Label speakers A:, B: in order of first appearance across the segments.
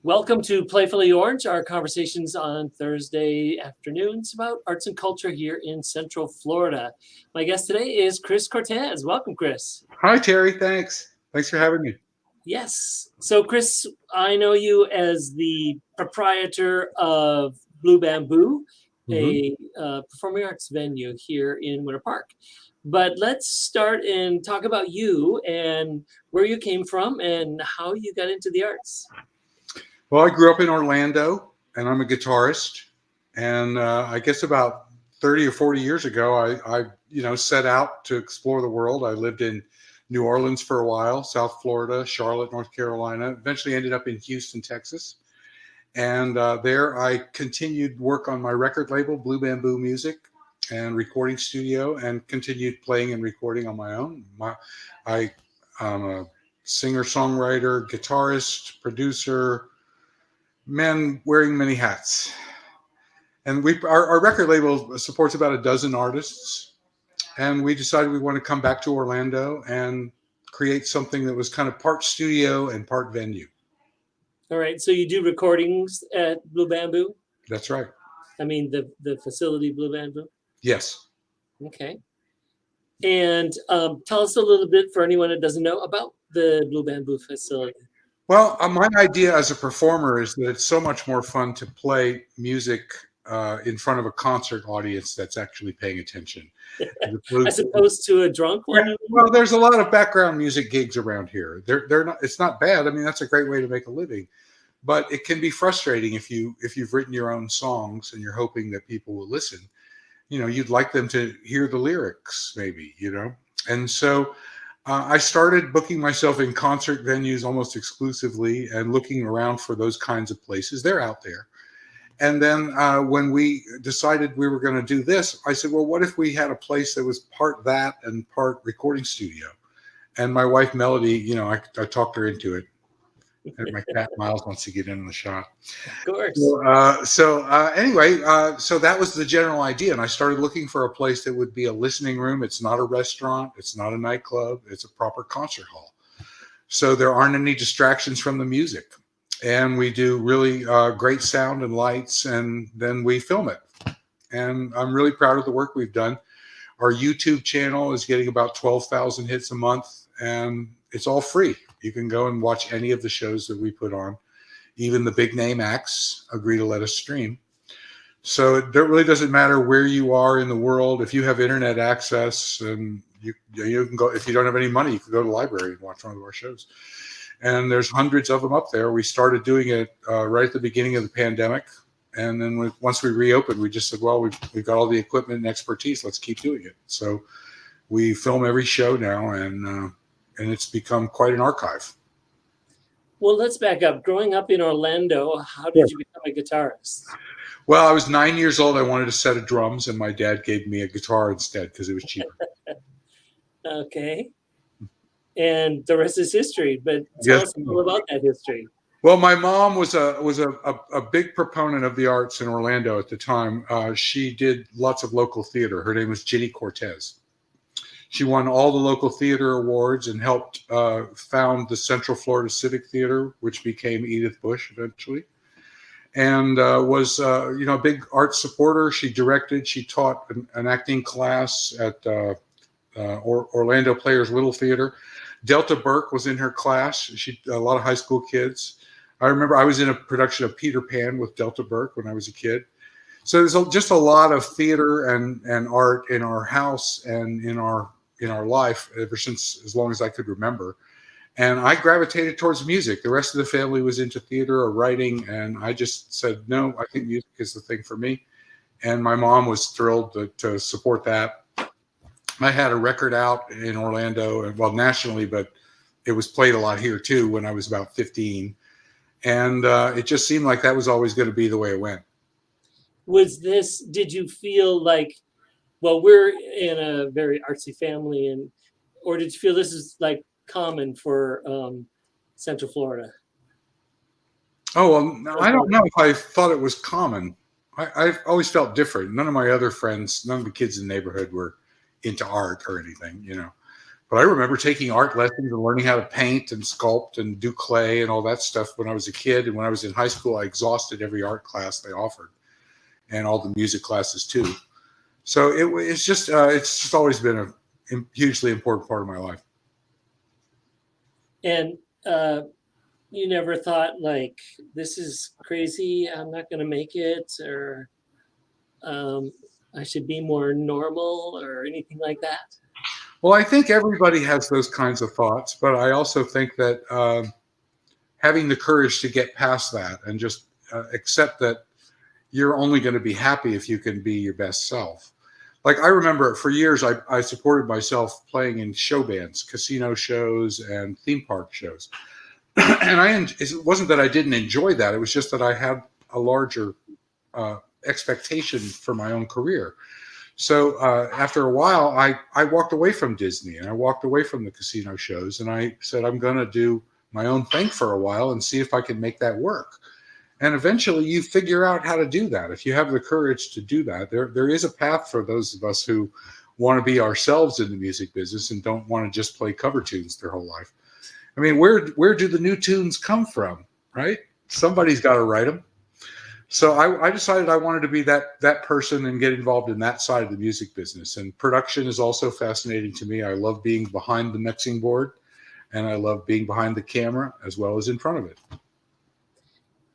A: Welcome to Playfully Orange, our conversations on Thursday afternoons about arts and culture here in Central Florida. My guest today is Chris Cortez. Welcome, Chris.
B: Hi, Terry. Thanks. Thanks for having me.
A: Yes. So, Chris, I know you as the proprietor of Blue Bamboo, a performing arts venue here in Winter Park. But let's start and talk about you and where you came from and how you got into the arts.
B: Well, I grew up in Orlando, and I'm a guitarist. And I guess about 30 or 40 years ago, I set out to explore the world. I lived in New Orleans for a while, South Florida, Charlotte, North Carolina. Eventually ended up in Houston, Texas. And there I continued work on my record label, Blue Bamboo Music, and recording studio, and continued playing and recording on my own. I'm a singer-songwriter, guitarist, producer, man wearing many hats. And our record label supports about a dozen artists. And we decided we want to come back to Orlando and create something that was kind of part studio and part venue.
A: All right. So you do recordings at Blue Bamboo?
B: That's right.
A: I mean, the facility Blue Bamboo?
B: Yes.
A: Okay. And tell us a little bit, for anyone that doesn't know, about the Blue Bamboo facility.
B: Well, my idea as a performer is that it's so much more fun to play music in front of a concert audience that's actually paying attention.
A: As opposed to a drunk one?
B: Yeah, well, there's a lot of background music gigs around here. They're not. It's not bad. I mean, that's a great way to make a living, but it can be frustrating if you've written your own songs and you're hoping that people will listen. You'd like them to hear the lyrics, maybe. And so I started booking myself in concert venues almost exclusively and looking around for those kinds of places. They're out there. And then when we decided we were going to do this, I said, well, what if we had a place that was part that and part recording studio? And my wife, Melody, I talked her into it. And my cat, Miles, wants to get in the shot.
A: Of course.
B: So that was the general idea. And I started looking for a place that would be a listening room. It's not a restaurant. It's not a nightclub. It's a proper concert hall. So there aren't any distractions from the music. And we do really great sound and lights, and then we film it. And I'm really proud of the work we've done. Our YouTube channel is getting about 12,000 hits a month, and it's all free. You can go and watch any of the shows that we put on. Even the big name acts agree to let us stream. So it really doesn't matter where you are in the world. If you have internet access, and you can go, if you don't have any money, you can go to the library and watch one of our shows. And there's hundreds of them up there. We started doing it right at the beginning of the pandemic. And then once we reopened, we just said, well, we've got all the equipment and expertise. Let's keep doing it. So we film every show now, and it's become quite an archive.
A: Well, let's back up. Growing up in Orlando, how did you become a guitarist?
B: Well, I was 9 years old. I wanted a set of drums, and my dad gave me a guitar instead because it was cheaper.
A: Okay. And the rest is history, but tell us all about that history.
B: Well, my mom was a big proponent of the arts in Orlando at the time. She did lots of local theater. Her name was Ginny Cortez. She won all the local theater awards and helped found the Central Florida Civic Theater, which became Edith Bush eventually, and was a big art supporter. She directed. She taught an acting class at Orlando Players Little Theater. Delta Burke was in her class. A lot of high school kids. I remember I was in a production of Peter Pan with Delta Burke when I was a kid. So there's just a lot of theater and art in our house and in our life ever since as long as I could remember. And I gravitated towards music. The rest of the family was into theater or writing, and I just said, no, I think music is the thing for me. And my mom was thrilled to support that. I had a record out in Orlando, well, nationally, but it was played a lot here too when I was about 15. And it just seemed like that was always going to be the way it went.
A: Did you feel like, well, we're in a very artsy family, or did you feel this is like common for Central Florida?
B: Oh, well, I don't know if I thought it was common. I've always felt different. None of my other friends, none of the kids in the neighborhood were into art or anything, But I remember taking art lessons and learning how to paint and sculpt and do clay and all that stuff when I was a kid. And when I was in high school, I exhausted every art class they offered and all the music classes too. So it's just always been a hugely important part of my life.
A: And you never thought, like, this is crazy, I'm not going to make it, or I should be more normal, or anything like that?
B: Well, I think everybody has those kinds of thoughts, but I also think that having the courage to get past that and just accept that you're only going to be happy if you can be your best self. Like, I remember for years, I supported myself playing in show bands, casino shows and theme park shows. And it wasn't that I didn't enjoy that. It was just that I had a larger expectation for my own career. So after a while, I walked away from Disney and I walked away from the casino shows. And I said, I'm going to do my own thing for a while and see if I can make that work. And eventually you figure out how to do that. If you have the courage to do that, there is a path for those of us who want to be ourselves in the music business and don't want to just play cover tunes their whole life. I mean, where do the new tunes come from, right? Somebody's got to write them. So I decided I wanted to be that person and get involved in that side of the music business. And production is also fascinating to me. I love being behind the mixing board, and I love being behind the camera as well as in front of it.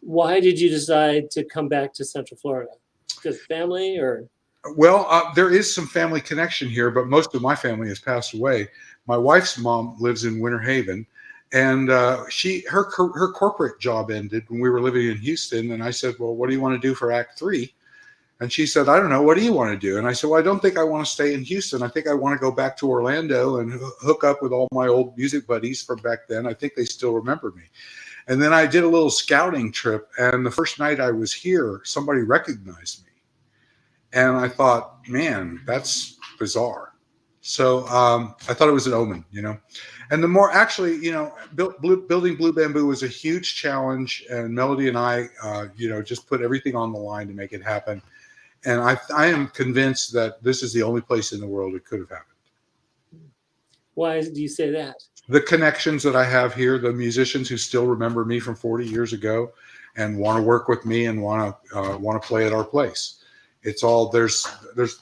A: Why did you decide to come back to Central Florida? Because family, or?
B: Well, there is some family connection here, but most of my family has passed away. My wife's mom lives in Winter Haven, and her corporate job ended when we were living in Houston. And I said, well, what do you want to do for Act 3? And she said, I don't know. What do you want to do? And I said, well, I don't think I want to stay in Houston. I think I want to go back to Orlando and hook up with all my old music buddies from back then. I think they still remember me. And then I did a little scouting trip. And the first night I was here, somebody recognized me. And I thought, man, that's bizarre. So I thought it was an omen, you know. And the more, actually, you know, building Blue Bamboo was a huge challenge. And Melody and I, you know, just put everything on the line to make it happen. And I am convinced that this is the only place in the world it could have happened.
A: Why do you say that?
B: The connections that I have here, the musicians who still remember me from 40 years ago and want to work with me and want to play at our place. It's all, there's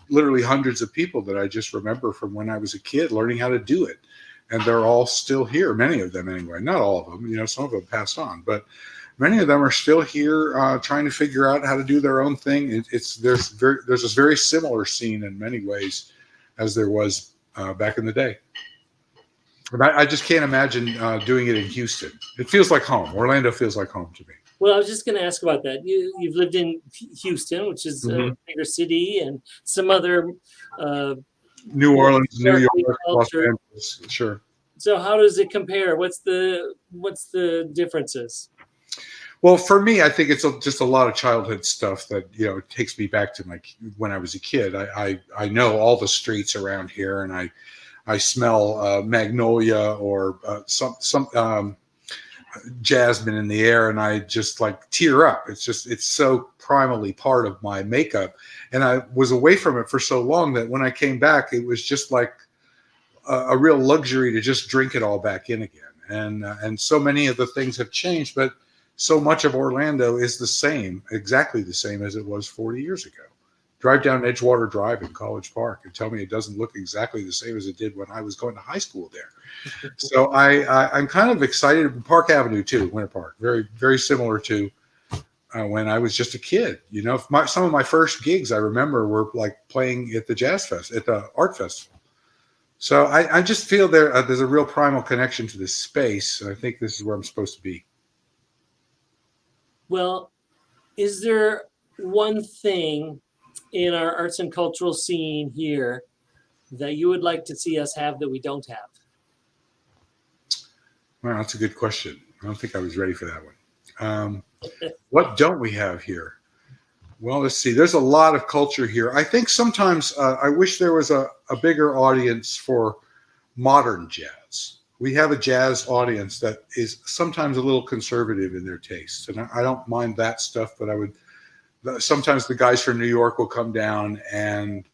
B: literally hundreds of people that I just remember from when I was a kid learning how to do it. And they're all still here, many of them anyway. Not all of them, you know, some of them passed on, but many of them are still here trying to figure out how to do their own thing. There's this very similar scene in many ways as there was back in the day. But I just can't imagine doing it in Houston. It feels like home. Orlando feels like home to me.
A: Well, I was just going to ask about that. You've lived in Houston, which is a bigger city, and some other
B: New Orleans, New York, Los Angeles. Sure.
A: So how does it compare? What's the differences?
B: Well, for me, I think it's just a lot of childhood stuff that, you know, takes me back to when I was a kid. I know all the streets around here, and I smell magnolia or some jasmine in the air, and I just like tear up. It's so primally part of my makeup, and I was away from it for so long that when I came back, it was just like a real luxury to just drink it all back in again. And so many of the things have changed, but so much of Orlando is the same, exactly the same as it was 40 years ago. Drive down Edgewater Drive in College Park and tell me it doesn't look exactly the same as it did when I was going to high school there. So I'm kind of excited. Park Avenue too, Winter Park, very, very similar to when I was just a kid. You know, some of my first gigs I remember were like playing at the Jazz Fest, at the Art Festival. So I just feel there's a real primal connection to this space. And I think this is where I'm supposed to be.
A: Well, is there one thing in our arts and cultural scene here that you would like to see us have that we don't have?
B: Well, that's a good question. I don't think I was ready for that one. What don't we have here? Well, let's see. There's a lot of culture here. I think sometimes I wish there was a bigger audience for modern jazz. We have a jazz audience that is sometimes a little conservative in their tastes. And I don't mind that stuff, but sometimes the guys from New York will come down and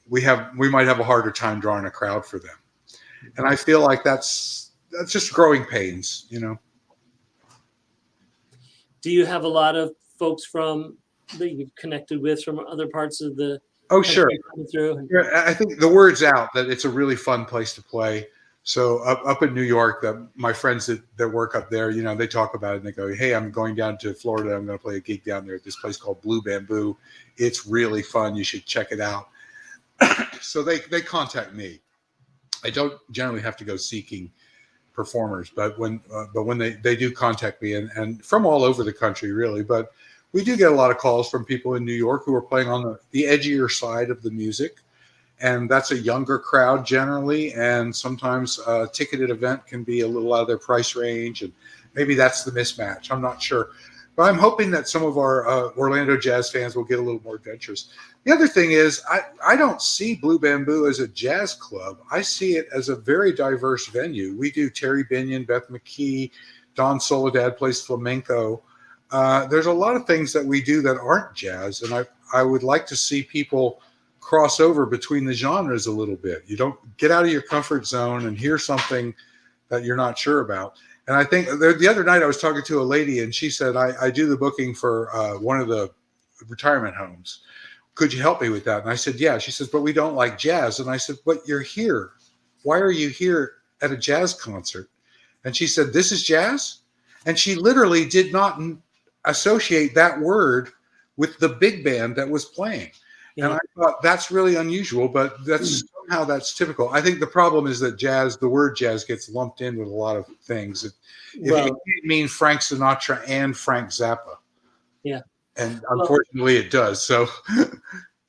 B: we might have a harder time drawing a crowd for them. And I feel like that's just growing pains, you know.
A: Do you have a lot of folks that you've connected with from other parts of the
B: Oh, sure.
A: coming through?
B: Yeah, I think the word's out that it's a really fun place to play. So up in New York, my friends that work up there, you know, they talk about it and they go, hey, I'm going down to Florida. I'm going to play a gig down there at this place called Blue Bamboo. It's really fun. You should check it out. So they contact me. I don't generally have to go seeking performers, but when they do contact me and from all over the country, really, but we do get a lot of calls from people in New York who are playing on the edgier side of the music. And that's a younger crowd generally. And sometimes a ticketed event can be a little out of their price range. And maybe that's the mismatch. I'm not sure. But I'm hoping that some of our Orlando jazz fans will get a little more adventurous. The other thing is I don't see Blue Bamboo as a jazz club. I see it as a very diverse venue. We do Terry Binion, Beth McKee, Don Soledad plays flamenco. There's a lot of things that we do that aren't jazz. And I would like to see people cross over between the genres a little bit. You don't get out of your comfort zone and hear something that you're not sure about. And I think the other night I was talking to a lady and she said, I do the booking for one of the retirement homes. Could you help me with that? And I said, yeah. She says, but we don't like jazz. And I said, but you're here. Why are you here at a jazz concert? And she said, this is jazz? And she literally did not associate that word with the big band that was playing. Yeah. And I thought that's really unusual, but somehow that's typical. I think the problem is that the word jazz gets lumped in with a lot of things. It can't mean Frank Sinatra and Frank Zappa.
A: Yeah.
B: And unfortunately it does. So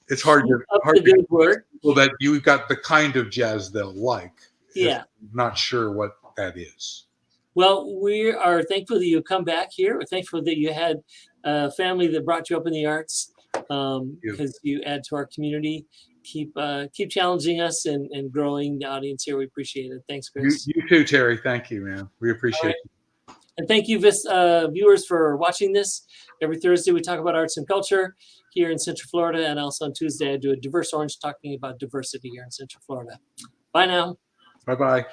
B: it's hard to
A: word.
B: Well, that you've got the kind of jazz they'll like.
A: Yeah.
B: Not sure what that is.
A: Well, we are thankful that you come back here. We're thankful that you had a family that brought you up in the arts. Because you add to our community. Keep challenging us and growing the audience here. We appreciate it. Thanks, Chris.
B: You too, Terry. Thank you, man. We appreciate it.
A: And thank you, viewers, for watching this. Every Thursday, we talk about arts and culture here in Central Florida. And also on Tuesday, I do a Diverse Orange talking about diversity here in Central Florida. Bye now.
B: Bye-bye.